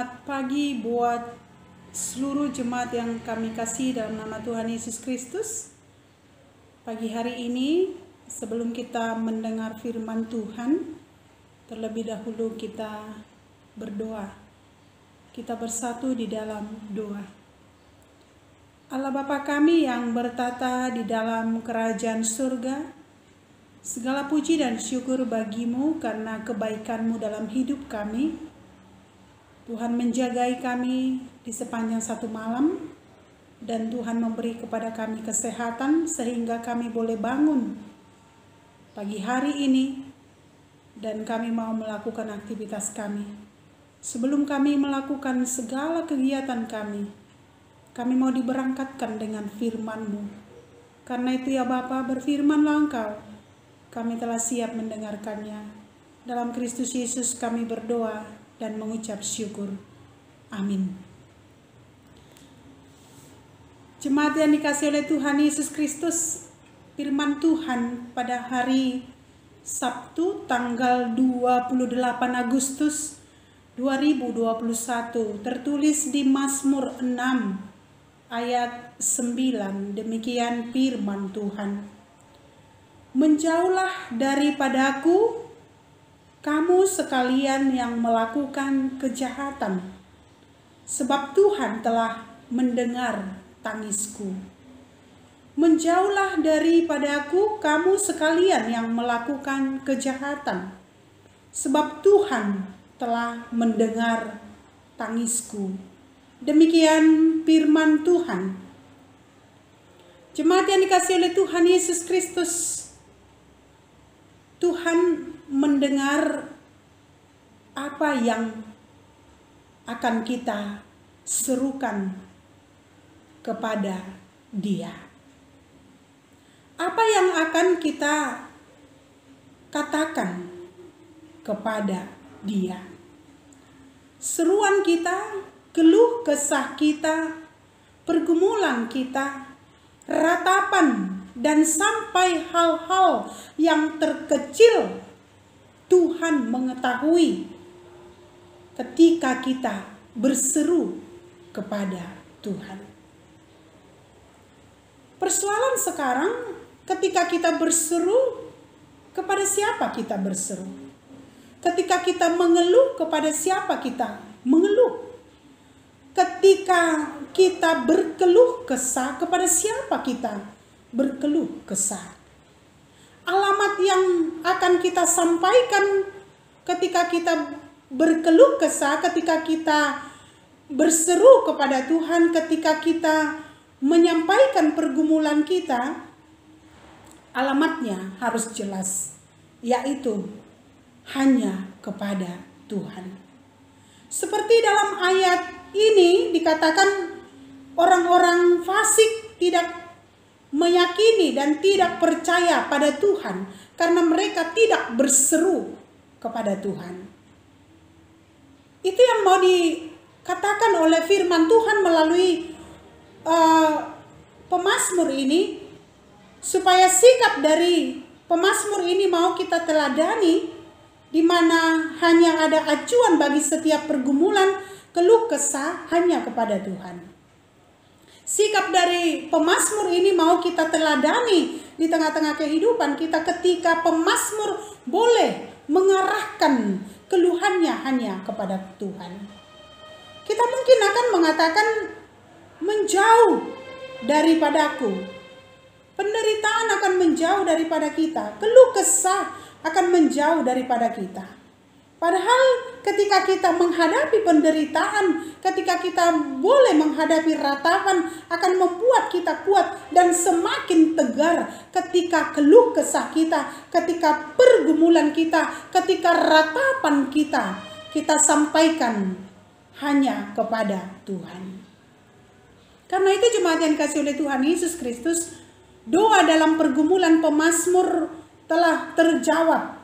Selamat pagi buat seluruh jemaat yang kami kasih dalam nama Tuhan Yesus Kristus. Pagi hari ini, sebelum kita mendengar firman Tuhan, terlebih dahulu kita berdoa. Kita bersatu di dalam doa. Allah Bapa kami yang bertata di dalam kerajaan surga, segala puji dan syukur bagimu karena kebaikan-Mu dalam hidup kami. Tuhan menjagai kami di sepanjang satu malam, dan Tuhan memberi kepada kami kesehatan sehingga kami boleh bangun pagi hari ini dan kami mau melakukan aktivitas kami. Sebelum kami melakukan segala kegiatan kami mau diberangkatkan dengan firman-Mu. Karena itu ya Bapa, berfirmanlah Engkau, kami telah siap mendengarkannya. Dalam Kristus Yesus kami berdoa dan mengucap syukur. Amin. Jemaat yang dikasihi oleh Tuhan Yesus Kristus, firman Tuhan pada hari Sabtu tanggal 28 Agustus 2021 tertulis di Mazmur 6 ayat 9. Demikian firman Tuhan. Menjauhlah daripadaku kamu sekalian yang melakukan kejahatan, sebab Tuhan telah mendengar tangisku. Menjauhlah daripadaku kamu sekalian yang melakukan kejahatan, sebab Tuhan telah mendengar tangisku. Demikian firman Tuhan. Jemaat yang dikasihi oleh Tuhan Yesus Kristus, Tuhan mendengar apa yang akan kita serukan kepada Dia. Apa yang akan kita katakan kepada Dia. Seruan kita, keluh kesah kita, pergumulan kita, ratapan, dan sampai hal-hal yang terkecil Tuhan mengetahui ketika kita berseru kepada Tuhan. Persoalan sekarang, ketika kita berseru, kepada siapa kita berseru? Ketika kita mengeluh, kepada siapa kita mengeluh? Ketika kita berkeluh kesah, kepada siapa kita berkeluh kesah? Alamat yang akan kita sampaikan ketika kita berkeluh kesah, ketika kita berseru kepada Tuhan, ketika kita menyampaikan pergumulan kita, alamatnya harus jelas, yaitu hanya kepada Tuhan. Seperti dalam ayat ini dikatakan orang-orang fasik tidak meyakini dan tidak percaya pada Tuhan karena mereka tidak berseru kepada Tuhan. Itu yang mau dikatakan oleh firman Tuhan melalui pemazmur ini, supaya sikap dari pemazmur ini mau kita teladani, di mana hanya ada acuan bagi setiap pergumulan, keluh kesah hanya kepada Tuhan. Sikap dari pemazmur ini mau kita teladani di tengah-tengah kehidupan kita ketika pemazmur boleh mengarahkan keluhannya hanya kepada Tuhan. Kita mungkin akan mengatakan, menjauh daripadaku. Penderitaan akan menjauh daripada kita. Keluh kesah akan menjauh daripada kita. Padahal ketika kita menghadapi penderitaan, ketika kita boleh menghadapi ratapan, akan membuat kita kuat dan semakin tegar ketika keluh kesah kita, ketika pergumulan kita, ketika ratapan kita sampaikan hanya kepada Tuhan. Karena itu jemaat yang dikasihi oleh Tuhan Yesus Kristus, doa dalam pergumulan pemazmur telah terjawab.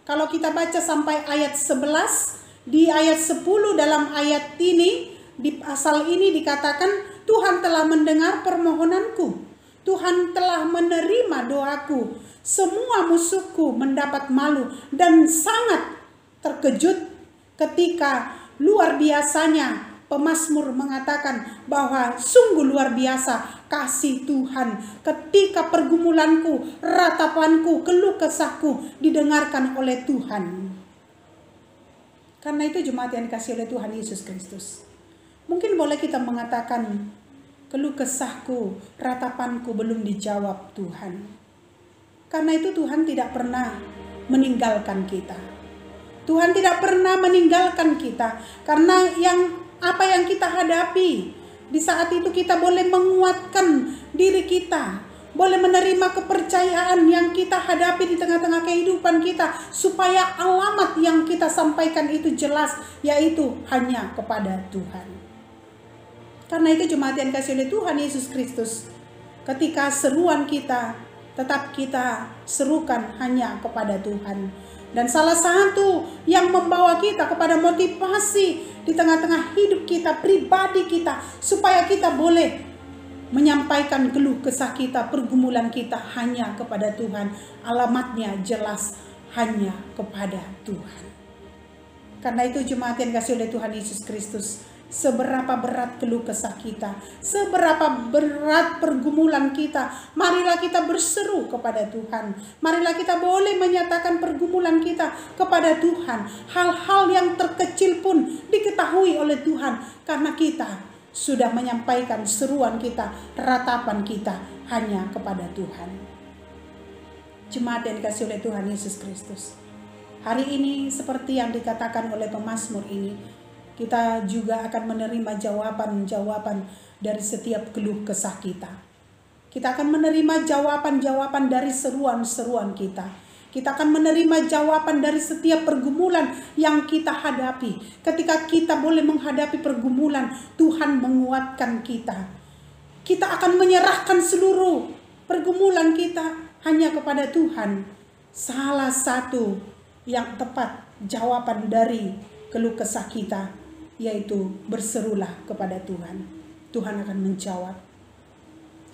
Kalau kita baca sampai ayat 11, di ayat 10 dalam ayat ini, di pasal ini dikatakan, Tuhan telah mendengar permohonanku. Tuhan telah menerima doaku. Semua musuhku mendapat malu dan sangat terkejut ketika luar biasanya pemazmur mengatakan bahwa sungguh luar biasa kasih Tuhan ketika pergumulanku, ratapanku, keluh kesahku didengarkan oleh Tuhan. Karena itu jemaat yang dikasihi oleh Tuhan Yesus Kristus, mungkin boleh kita mengatakan keluh kesahku, ratapanku belum dijawab Tuhan. Karena itu Tuhan tidak pernah meninggalkan kita. Tuhan tidak pernah meninggalkan kita. Karena apa yang kita hadapi, di saat itu kita boleh menguatkan diri kita, boleh menerima kepercayaan yang kita hadapi di tengah-tengah kehidupan kita, supaya alamat yang kita sampaikan itu jelas, yaitu hanya kepada Tuhan. Karena itu jemaat yang dikasihi oleh Tuhan Yesus Kristus, ketika seruan kita, tetap kita serukan hanya kepada Tuhan. Dan salah satu yang membawa kita kepada motivasi di tengah-tengah hidup kita, pribadi kita, supaya kita boleh menyampaikan keluh kesah kita, pergumulan kita hanya kepada Tuhan. Alamatnya jelas hanya kepada Tuhan. Karena itu jemaat yang dikasihi oleh Tuhan Yesus Kristus, seberapa berat keluh kesah kita, seberapa berat pergumulan kita, marilah kita berseru kepada Tuhan. Marilah kita boleh menyatakan pergumulan kita kepada Tuhan. Hal-hal yang terkecil pun diketahui oleh Tuhan, karena kita sudah menyampaikan seruan kita, ratapan kita hanya kepada Tuhan. Jemaat yang dikasihi oleh Tuhan Yesus Kristus, hari ini seperti yang dikatakan oleh pemazmur ini, kita juga akan menerima jawaban-jawaban dari setiap keluh kesah kita. Kita akan menerima jawaban-jawaban dari seruan-seruan kita. Kita akan menerima jawaban dari setiap pergumulan yang kita hadapi. Ketika kita boleh menghadapi pergumulan, Tuhan menguatkan kita. Kita akan menyerahkan seluruh pergumulan kita hanya kepada Tuhan. Salah satu yang tepat jawaban dari keluh kesah kita, yaitu berserulah kepada Tuhan. Tuhan akan menjawab.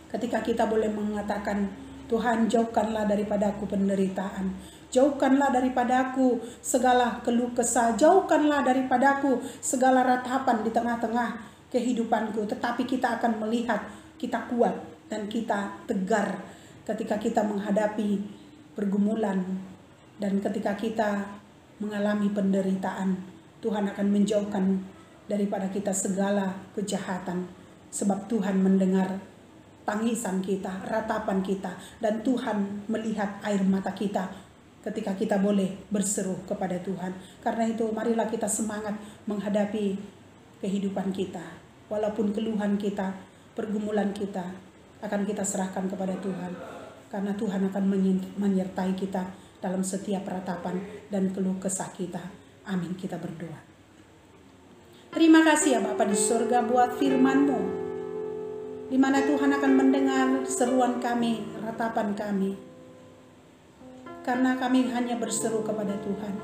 Ketika kita boleh mengatakan, Tuhan, jauhkanlah daripadaku penderitaan, jauhkanlah daripadaku segala keluh kesah, jauhkanlah daripadaku segala ratapan di tengah-tengah kehidupanku. Tetapi kita akan melihat kita kuat dan kita tegar ketika kita menghadapi pergumulan, dan ketika kita mengalami penderitaan. Tuhan akan menjauhkan daripada kita segala kejahatan, sebab Tuhan mendengar tangisan kita, ratapan kita, dan Tuhan melihat air mata kita ketika kita boleh berseru kepada Tuhan. Karena itu marilah kita semangat menghadapi kehidupan kita. Walaupun keluhan kita, pergumulan kita, akan kita serahkan kepada Tuhan. Karena Tuhan akan menyertai kita dalam setiap ratapan dan keluh kesah kita. Amin, kita berdoa. Terima kasih ya Bapa di surga buat firman-Mu, di mana Tuhan akan mendengar seruan kami, ratapan kami. Karena kami hanya berseru kepada Tuhan.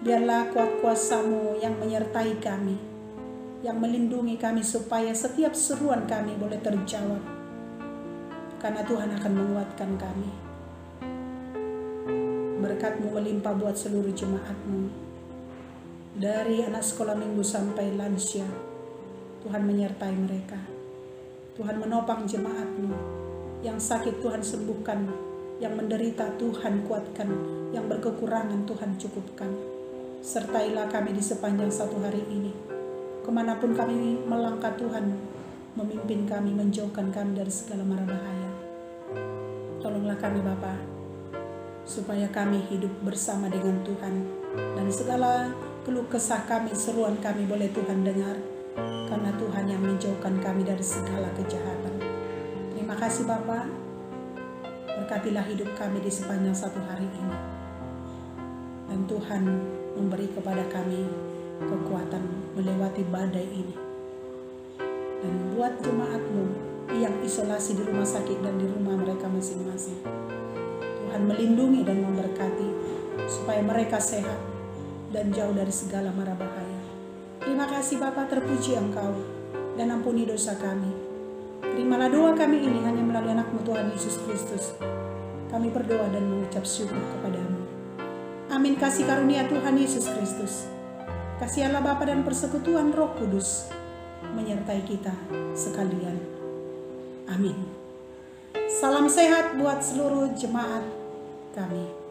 Biarlah kuat kuasa-Mu yang menyertai kami, yang melindungi kami supaya setiap seruan kami boleh terjawab. Karena Tuhan akan menguatkan kami. Berkat-Mu melimpah buat seluruh jemaat-Mu, dari anak sekolah minggu sampai lansia. Tuhan menyertai mereka. Tuhan menopang jemaat-Mu. Yang sakit Tuhan sembuhkan, yang menderita Tuhan kuatkan, yang berkekurangan Tuhan cukupkan. Sertailah kami di sepanjang satu hari ini. Kemanapun kami melangkah, Tuhan memimpin kami, menjauhkan kami dari segala mara bahaya. Tolonglah kami Bapa, supaya kami hidup bersama dengan Tuhan, dan segala keluh kesah kami, seruan kami boleh Tuhan dengar. Karena Tuhan yang menjauhkan kami dari segala kejahatan. Terima kasih Bapa. Berkatilah hidup kami di sepanjang satu hari ini. Dan Tuhan memberi kepada kami kekuatan melewati badai ini. Dan buat jemaat-Mu yang isolasi di rumah sakit dan di rumah mereka masing-masing, Tuhan melindungi dan memberkati supaya mereka sehat dan jauh dari segala mara bahaya. Terima kasih Bapa, terpuji Engkau, dan ampuni dosa kami. Terimalah doa kami ini hanya melalui anak-Mu Tuhan Yesus Kristus. Kami berdoa dan mengucap syukur kepada-Mu. Amin. Kasih karunia Tuhan Yesus Kristus, kasih Allah Bapa dan persekutuan Roh Kudus menyertai kita sekalian. Amin. Salam sehat buat seluruh jemaat kami.